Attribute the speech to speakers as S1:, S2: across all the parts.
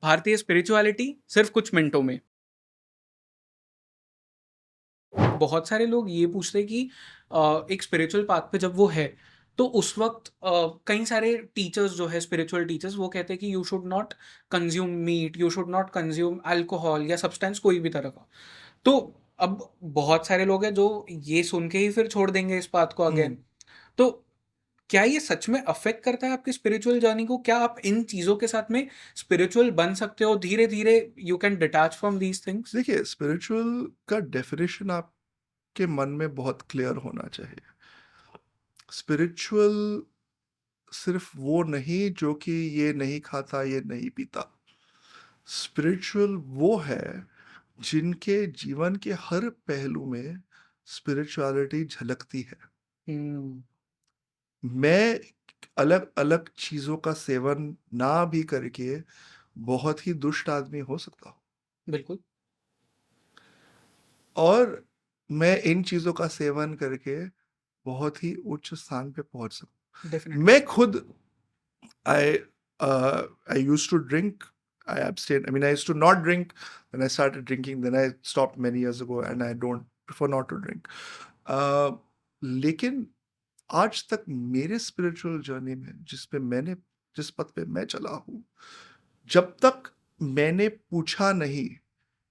S1: भारतीय स्पिरिचुअलिटी सिर्फ कुछ मिनटों में। बहुत सारे लोग ये पूछते हैं कि एक स्पिरिचुअल पाथ पे जब वो है, तो उस वक़्त कई सारे टीचर्स जो है स्पिरिचुअल टीचर्स वो कहते हैं कि you should not consume meat, you should not consume alcohol या सब्सटेंस कोई भी तरह का। तो अब बहुत सारे लोग हैं जो ये सुन के ही फिर छोड़ देंगे इस बात को अगेन।
S2: हम्म।
S1: तो क्या ये सच में अफ़ेक्ट करता है आपकी स्पिरिचुअल जर्नी को? क्या आप इन चीज़ों के साथ में स्पिरिचुअल बन सकते हो धीरे-धीरे, you can detach from these things?
S2: देखिए, स्पिरिचुअल का डेफिनेशन आपके मन में बहुत क्लियर होना चाहिए। स्पिरिचुअल सिर्फ वो नहीं जो कि ये नहीं खाता, ये नहीं पीता। स्पिरिचुअल वो है जिनके जीवन के हर पहलू में स्पिरिचुअलिटी झलकती है।
S1: हुँ,
S2: मैं अलग अलग चीजों का सेवन ना भी करके बहुत ही दुष्ट आदमी हो सकता हूँ,
S1: बिल्कुल,
S2: और मैं इन चीजों का सेवन करके बहुत ही उच्च स्थान पे पहुंच सकता हूँ।
S1: डेफ़िनिटली।
S2: मैं खुद I I used to drink. I abstained. I mean, I used to not drink. When I started drinking, then I stopped many years ago, and I don't prefer not to drink. लेकिन आज तक मेरे spiritual journey में जिस पथ पे मैं चला हूँ, जब तक मैंने पूछा नहीं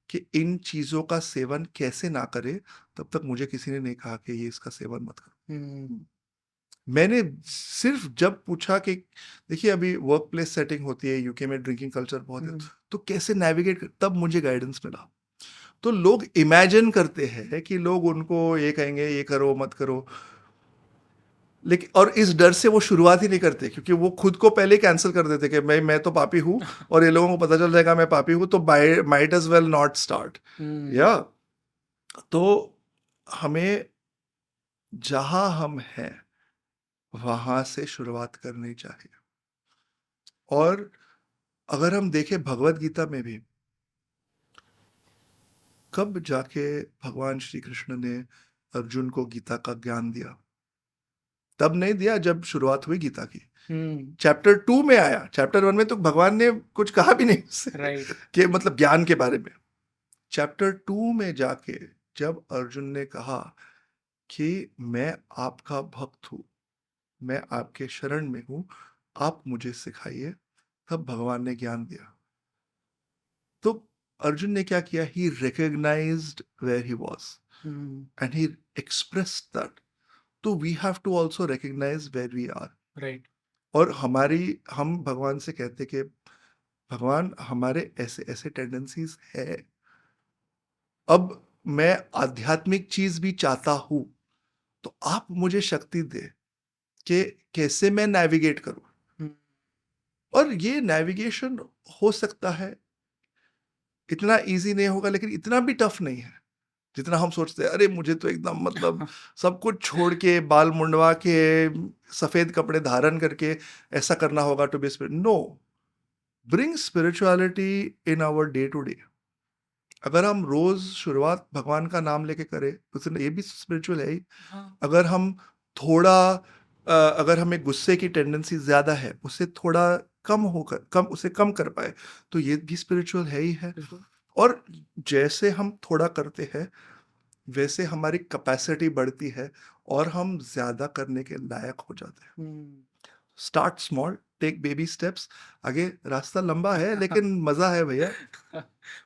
S2: कि इन चीजों का सेवन कैसे ना करे, तब तक मुझे किसी ने नहीं कहा कि ये इसका सेवन मत करो।
S1: हुँ,
S2: मैंने सिर्फ जब पूछा कि देखिए, अभी वर्क प्लेस सेटिंग होती है यूके में, ड्रिंकिंग कल्चर बहुत है,
S1: हुँ,
S2: तो कैसे नेविगेट, तब मुझे गाइडेंस मिला। तो लोग इमेजिन करते हैं कि लोग उनको ये कहेंगे, ये करो मत करो, लेकिन और इस डर से वो शुरुआत ही नहीं करते, क्योंकि वो खुद को पहले ही कैंसिल कर देते कि मैं तो पापी हूँ, और ये लोगों को पता चल जाएगा मैं पापी हूँ, तो might as well not start.
S1: हुँ,
S2: या तो हमें जहां हम हैं वहां से शुरुआत करनी चाहिए। और अगर हम देखें भगवत गीता में भी, कब जाके भगवान श्री कृष्ण ने अर्जुन को गीता का ज्ञान दिया? तब नहीं दिया जब शुरुआत हुई गीता की।
S1: हुँ,
S2: चैप्टर 2 में आया। चैप्टर 1 में तो भगवान ने कुछ कहा भी नहीं उससे
S1: राइट,
S2: कि मतलब ज्ञान के बारे में। चैप्टर 2 में जाके जब अर्जुन ने कहा कि मैं आपका भक्त हूं, मैं आपके शरण में हूं, आप मुझे सिखाइए, तब भगवान ने ज्ञान दिया। तो अर्जुन ने क्या किया? He recognized where he was
S1: hmm,
S2: and he expressed that. तो we have to also recognize where we are.
S1: Right,
S2: और हम भगवान से कहते कि भगवान, हमारे ऐसे ऐसे टेंडेंसीज है, अब मैं आध्यात्मिक चीज भी चाहता हूं, तो आप मुझे शक्ति दे कि कैसे मैं नेविगेट करूं।
S1: हुँ,
S2: और ये नेविगेशन हो सकता है, इतना इजी नहीं होगा, लेकिन इतना भी टफ नहीं है जितना हम सोचते हैं। अरे मुझे तो एकदम मतलब सब कुछ छोड़ के, बाल मुंडवा के, सफेद कपड़े धारण करके ऐसा करना होगा to be spirit. No, bring spirituality in our day to day. अगर हम रोज शुरुआत भगवान का नाम लेके करें, तो ये भी स्पिरिचुअल है ही।
S1: हाँ,
S2: अगर हम थोड़ा अगर हमें गुस्से की टेंडेंसी ज्यादा है, उसे थोड़ा उसे कम कर पाए, तो ये भी स्पिरिचुअल है ही है।
S1: बिल्कुल,
S2: और जैसे हम थोड़ा करते हैं, वैसे हमारी कैपेसिटी बढ़ती है, और हम ज्यादा करने के लायक हो जाते हैं।
S1: हुँ।
S2: Start small, take baby steps. आगे रास्ता लंबा है, लेकिन मजा है भैया।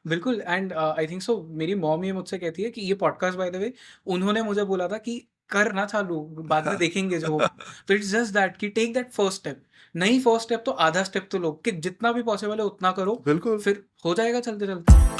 S1: बिल्कुल एंड आई थिंक सो मेरी मॉम ये मुझसे कहती है कि ये पॉडकास्ट बाय द वे उन्होंने मुझे बोला था कि कर ना चालू, बाद में देखेंगे जो होगा। तो इट्स जस्ट दैट कि टेक दैट फर्स्ट स्टेप, नहीं फर्स्ट स्टेप तो आधा स्टेप तो लो कि जितना भी पॉसिबल है उतना करो,
S2: बिल्कुल।
S1: फिर हो जाएगा चलते-चलते।